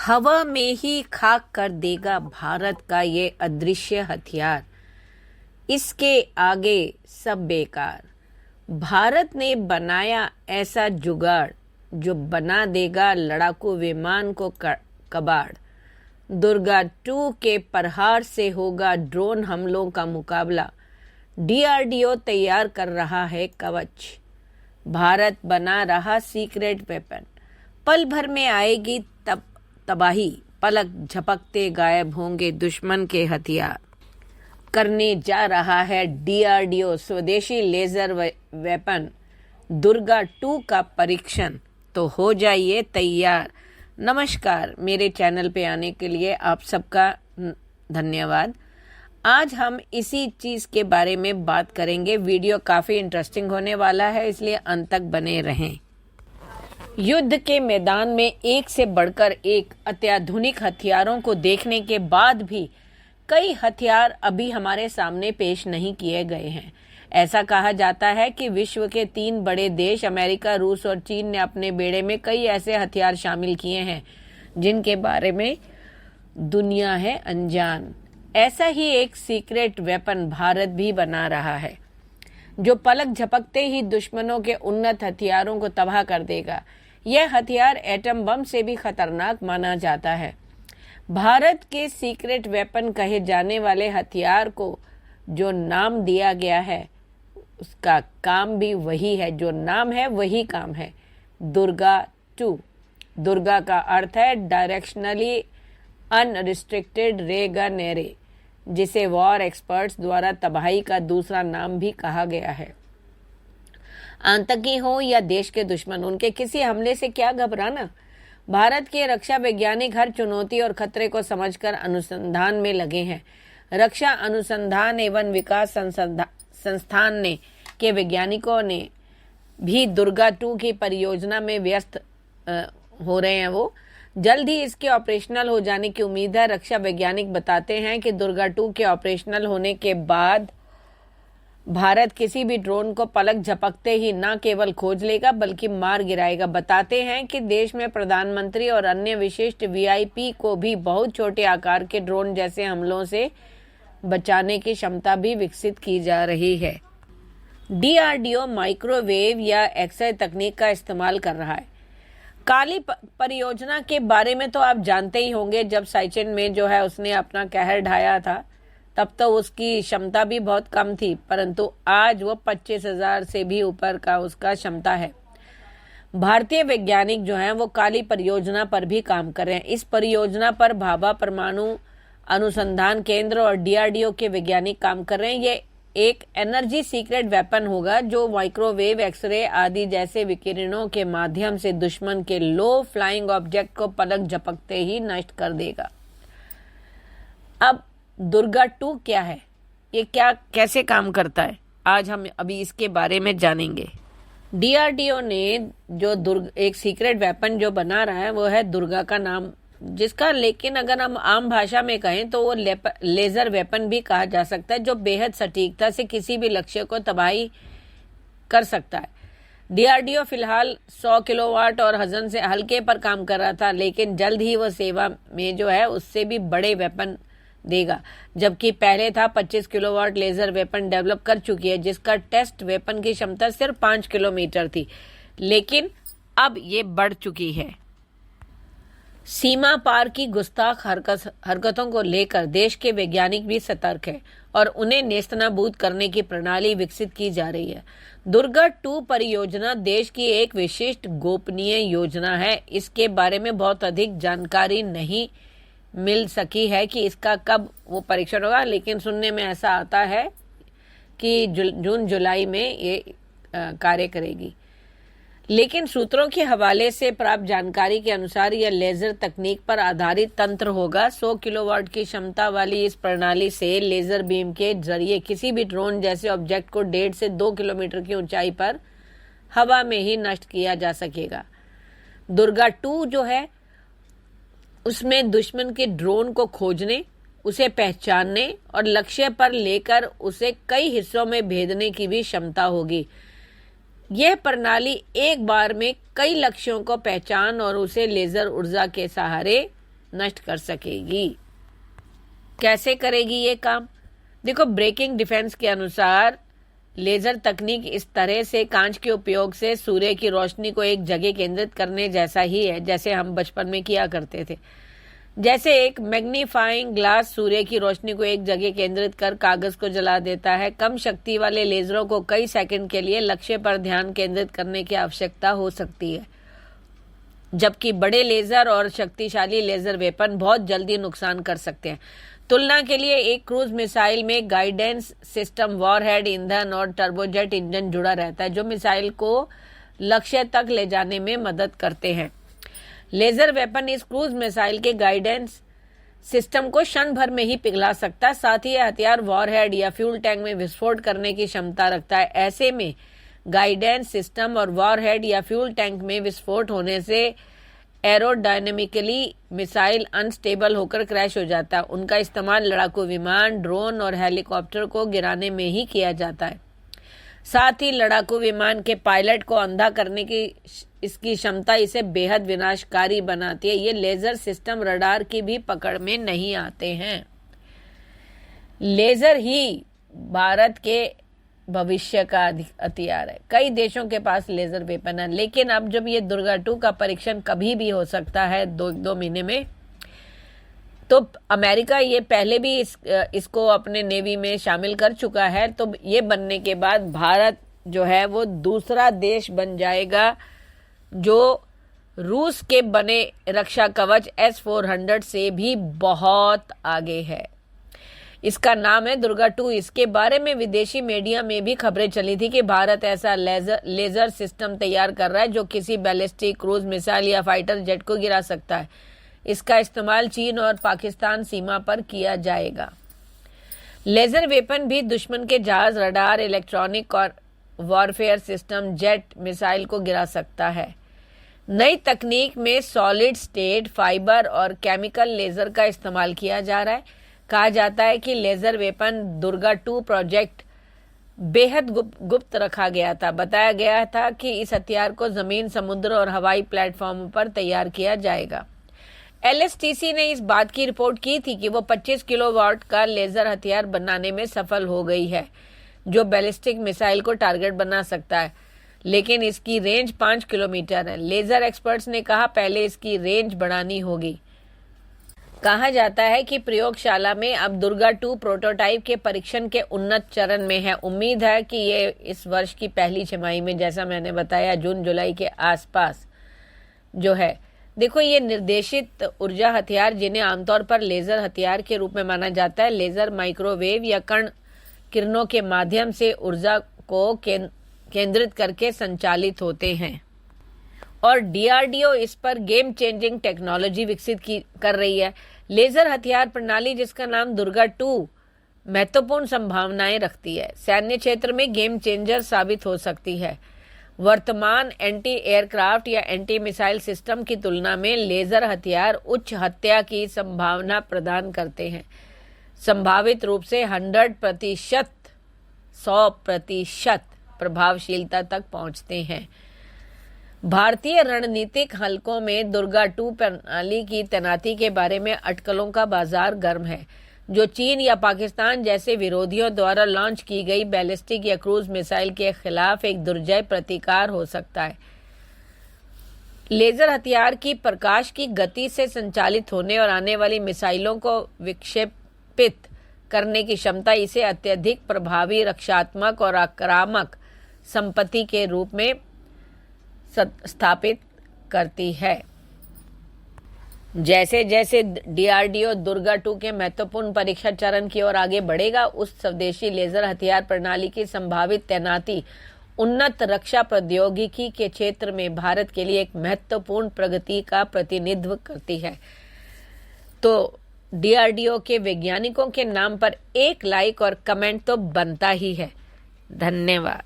हवा में ही खाक कर देगा भारत का ये अदृश्य हथियार। इसके आगे सब बेकार। भारत ने बनाया ऐसा जुगाड़ जो बना देगा लड़ाकू विमान को कबाड़। दुर्गा 2 के प्रहार से होगा ड्रोन हमलों का मुकाबला। डीआरडीओ तैयार कर रहा है कवच। भारत बना रहा सीक्रेट वेपन। पल भर में आएगी तबाही। पलक झपकते गायब होंगे दुश्मन के हथियार। करने जा रहा है डीआरडीओ स्वदेशी लेजर वेपन दुर्गा 2 का परीक्षण। तो हो जाइए तैयार। नमस्कार, मेरे चैनल पे आने के लिए आप सबका धन्यवाद। आज हम इसी चीज़ के बारे में बात करेंगे। वीडियो काफ़ी इंटरेस्टिंग होने वाला है, इसलिए अंत तक बने रहें। युद्ध के मैदान में एक से बढ़कर एक अत्याधुनिक हथियारों को देखने के बाद भी कई हथियार अभी हमारे सामने पेश नहीं किए गए हैं। ऐसा कहा जाता है कि विश्व के 3 बड़े देश अमेरिका, रूस और चीन ने अपने बेड़े में कई ऐसे हथियार शामिल किए हैं जिनके बारे में दुनिया है अनजान। ऐसा ही एक सीक्रेट वेपन भारत भी बना रहा है जो पलक झपकते ही दुश्मनों के उन्नत हथियारों को तबाह कर देगा। यह हथियार एटम बम से भी खतरनाक माना जाता है। भारत के सीक्रेट वेपन कहे जाने वाले हथियार को जो नाम दिया गया है उसका काम भी वही है, जो नाम है वही काम है, दुर्गा 2। दुर्गा का अर्थ है डायरेक्शनली अनरिस्ट्रिक्टेड रे गन एरे, जिसे वॉर एक्सपर्ट्स द्वारा तबाही का दूसरा नाम भी कहा गया है। आतंकी हो या देश के दुश्मन, उनके किसी हमले से क्या घबराना। भारत के रक्षा वैज्ञानिक हर चुनौती और खतरे को समझकर अनुसंधान में लगे हैं। रक्षा अनुसंधान एवं विकास संस्थान के वैज्ञानिकों ने भी दुर्गा 2 की परियोजना में व्यस्त हो रहे हैं। वो जल्द ही इसके ऑपरेशनल हो जाने की उम्मीद है। रक्षा वैज्ञानिक बताते हैं कि दुर्गा 2 के ऑपरेशनल होने के बाद भारत किसी भी ड्रोन को पलक झपकते ही न केवल खोज लेगा बल्कि मार गिराएगा। बताते हैं कि देश में प्रधानमंत्री और अन्य विशिष्ट वीआईपी को भी बहुत छोटे आकार के ड्रोन जैसे हमलों से बचाने की क्षमता भी विकसित की जा रही है। डीआरडीओ माइक्रोवेव या एक्स-रे तकनीक का इस्तेमाल कर रहा है। काली परियोजना के बारे में तो आप जानते ही होंगे। जब साइचिन में जो है उसने अपना कहर ढाया था तब तो उसकी क्षमता भी बहुत कम थी, परंतु आज वो 25,000 से भी ऊपर का उसका क्षमता है। भारतीय वैज्ञानिक जो हैं वो काली परियोजना पर भी काम कर रहे हैं। इस परियोजना पर भाभा परमाणु अनुसंधान केंद्र और डीआरडीओ के वैज्ञानिक काम कर रहे हैं। ये एक एनर्जी सीक्रेट वेपन होगा जो माइक्रोवेव, एक्सरे आदि जैसे विकिरणों के माध्यम से दुश्मन के लो फ्लाइंग ऑब्जेक्ट को पलक झपकते ही नष्ट कर देगा। अब दुर्गा 2 क्या है, ये कैसे काम करता है, आज हम अभी इसके बारे में जानेंगे। डीआरडीओ ने जो एक सीक्रेट वेपन जो बना रहा है वो है दुर्गा का नाम, जिसका लेकिन अगर हम आम भाषा में कहें तो वो लेजर वेपन भी कहा जा सकता है, जो बेहद सटीकता से किसी भी लक्ष्य को तबाही कर सकता है। डीआरडीओ फिलहाल 100 किलोवाट और वजन से हल्के पर काम कर रहा था, लेकिन जल्द ही वो सेवा में जो है उससे भी बड़े वेपन देगा। जबकि पहले था 25 किलोवाट लेजर वेपन डेवलप कर चुकी है, जिसका टेस्ट वेपन की क्षमता सिर्फ 5 किलोमीटर थी, लेकिन अब ये बढ़ चुकी है। सीमा पार की गुस्ताख हरकतों को लेकर देश के वैज्ञानिक भी सतर्क है और उन्हें नेस्तनाबूद करने की प्रणाली विकसित की जा रही है। दुर्गा 2 परियोजना देश की एक विशिष्ट गोपनीय योजना है। इसके बारे में बहुत अधिक जानकारी नहीं मिल सकी है कि इसका कब वो परीक्षण होगा, लेकिन सुनने में ऐसा आता है कि जून जुलाई में ये कार्य करेगी। लेकिन सूत्रों के हवाले से प्राप्त जानकारी के अनुसार यह लेजर तकनीक पर आधारित तंत्र होगा। 100 किलोवाट की क्षमता वाली इस प्रणाली से लेजर बीम के जरिए किसी भी ड्रोन जैसे ऑब्जेक्ट को 1.5 से 2 किलोमीटर की ऊंचाई पर हवा में ही नष्ट किया जा सकेगा। दुर्गा 2 जो है उसमें दुश्मन के ड्रोन को खोजने, उसे पहचानने और लक्ष्य पर लेकर उसे कई हिस्सों में भेदने की भी क्षमता होगी। यह प्रणाली एक बार में कई लक्ष्यों को पहचान और उसे लेजर ऊर्जा के सहारे नष्ट कर सकेगी। कैसे करेगी ये काम? देखो, ब्रेकिंग डिफेंस के अनुसार लेजर तकनीक इस तरह से कांच के उपयोग से सूर्य की रोशनी को एक जगह केंद्रित करने जैसा ही है जैसे हम बचपन में किया करते थे। जैसे एक मैग्नीफाइंग ग्लास सूर्य की रोशनी को एक जगह केंद्रित कर कागज को जला देता है। कम शक्ति वाले लेजरों को कई सेकंड के लिए लक्ष्य पर ध्यान केंद्रित करने की आवश्यकता हो सकती है, जबकि बड़े लेजर और शक्तिशाली लेजर वेपन बहुत जल्दी नुकसान कर सकते हैं। तुलना के लिए एक क्रूज मिसाइल में गाइडेंस सिस्टम, वॉरहेड, ईंधन और टर्बोजेट इंजन जुड़ा रहता है जो मिसाइल को लक्ष्य तक ले जाने में मदद करते हैं। लेजर वेपन इस क्रूज मिसाइल के गाइडेंस सिस्टम को क्षण भर में ही पिघला सकता है। साथ ही यह हथियार वॉरहेड या फ्यूल टैंक में विस्फोट करने की क्षमता रखता है। ऐसे में गाइडेंस सिस्टम और वॉरहेड या फ्यूल टैंक में विस्फोट होने से एरोडायनेमिकली मिसाइल अनस्टेबल होकर क्रैश हो जाता है। उनका इस्तेमाल लड़ाकू विमान, ड्रोन और हेलीकॉप्टर को गिराने में ही किया जाता है। साथ ही लड़ाकू विमान के पायलट को अंधा करने की इसकी क्षमता इसे बेहद विनाशकारी बनाती है। ये लेजर सिस्टम रडार की भी पकड़ में नहीं आते हैं। लेजर ही भारत के भविष्य का हथियार है। कई देशों के पास लेजर वेपन है, लेकिन अब जब ये दुर्गा 2 का परीक्षण कभी भी हो सकता है 2 महीने में, तो अमेरिका ये पहले भी इसको अपने नेवी में शामिल कर चुका है। तो ये बनने के बाद भारत जो है वो दूसरा देश बन जाएगा जो रूस के बने रक्षा कवच S-400 से भी बहुत आगे है। इसका नाम है दुर्गा 2। इसके बारे में विदेशी मीडिया में भी खबरें चली थी कि भारत ऐसा लेजर सिस्टम तैयार कर रहा है जो किसी बैलिस्टिक, क्रूज मिसाइल या फाइटर जेट को गिरा सकता है। इसका इस्तेमाल चीन और पाकिस्तान सीमा पर किया जाएगा। लेजर वेपन भी दुश्मन के जहाज, रडार, इलेक्ट्रॉनिक और वॉरफेयर सिस्टम, जेट, मिसाइल को गिरा सकता है। नई तकनीक में सॉलिड स्टेट, फाइबर और केमिकल लेजर का इस्तेमाल किया जा रहा है। कहा जाता है कि लेजर वेपन दुर्गा 2 प्रोजेक्ट बेहद गुप्त रखा गया था। बताया गया था कि इस हथियार को जमीन, समुद्र और हवाई प्लेटफॉर्म पर तैयार किया जाएगा। LSTC ने इस बात की रिपोर्ट की थी कि वो 25 किलोवाट का लेजर हथियार बनाने में सफल हो गई है जो बैलिस्टिक मिसाइल को टारगेट बना सकता है, लेकिन इसकी रेंज 5 किलोमीटर है। लेजर एक्सपर्ट्स ने कहा पहले इसकी रेंज बढ़ानी होगी। कहा जाता है कि प्रयोगशाला में अब दुर्गा 2 प्रोटोटाइप के परीक्षण के उन्नत चरण में है। उम्मीद है कि ये इस वर्ष की पहली छमाही में, जैसा मैंने बताया, जून-जुलाई के आसपास जो है। देखो, ये निर्देशित ऊर्जा हथियार, जिन्हें आमतौर पर लेजर हथियार के रूप में माना जाता है, लेजर, माइक्रोवेव या कण किरणों के माध्यम से ऊर्जा को केंद्रित करके संचालित होते हैं। और DRDO इस पर गेम चेंजिंग टेक्नोलॉजी विकसित कर रही है। लेजर हथियार प्रणाली, जिसका नाम दुर्गा 2, महत्वपूर्ण संभावनाएं रखती है। सैन्य क्षेत्र में गेम चेंजर साबित हो सकती है। वर्तमान एंटी एयरक्राफ्ट या एंटी मिसाइल सिस्टम की तुलना में लेजर हथियार उच्च हत्या की संभावना प्रदान करते हैं। संभावित रूप से 100% प्रभावशीलता तक पहुंचते हैं। भारतीय रणनीतिक हलकों में दुर्गा 2 प्रणाली की तैनाती के बारे में अटकलों का बाजार गर्म है, जो चीन या पाकिस्तान जैसे विरोधियों द्वारा लॉन्च की गई बैलिस्टिक या क्रूज मिसाइल के खिलाफ एक दुर्जय प्रतिकार हो सकता है। लेजर हथियार की प्रकाश की गति से संचालित होने और आने वाली मिसाइलों को विक्षेपित करने की क्षमता इसे अत्यधिक प्रभावी रक्षात्मक और आक्रामक संपत्ति के रूप में स्थापित करती है। जैसे जैसे DRDO दुर्गा 2 के महत्वपूर्ण परीक्षा चरण की ओर आगे बढ़ेगा, उस स्वदेशी लेजर हथियार प्रणाली की संभावित तैनाती उन्नत रक्षा प्रौद्योगिकी के क्षेत्र में भारत के लिए एक महत्वपूर्ण प्रगति का प्रतिनिधित्व करती है। तो DRDO के वैज्ञानिकों के नाम पर एक लाइक और कमेंट तो बनता ही है। धन्यवाद।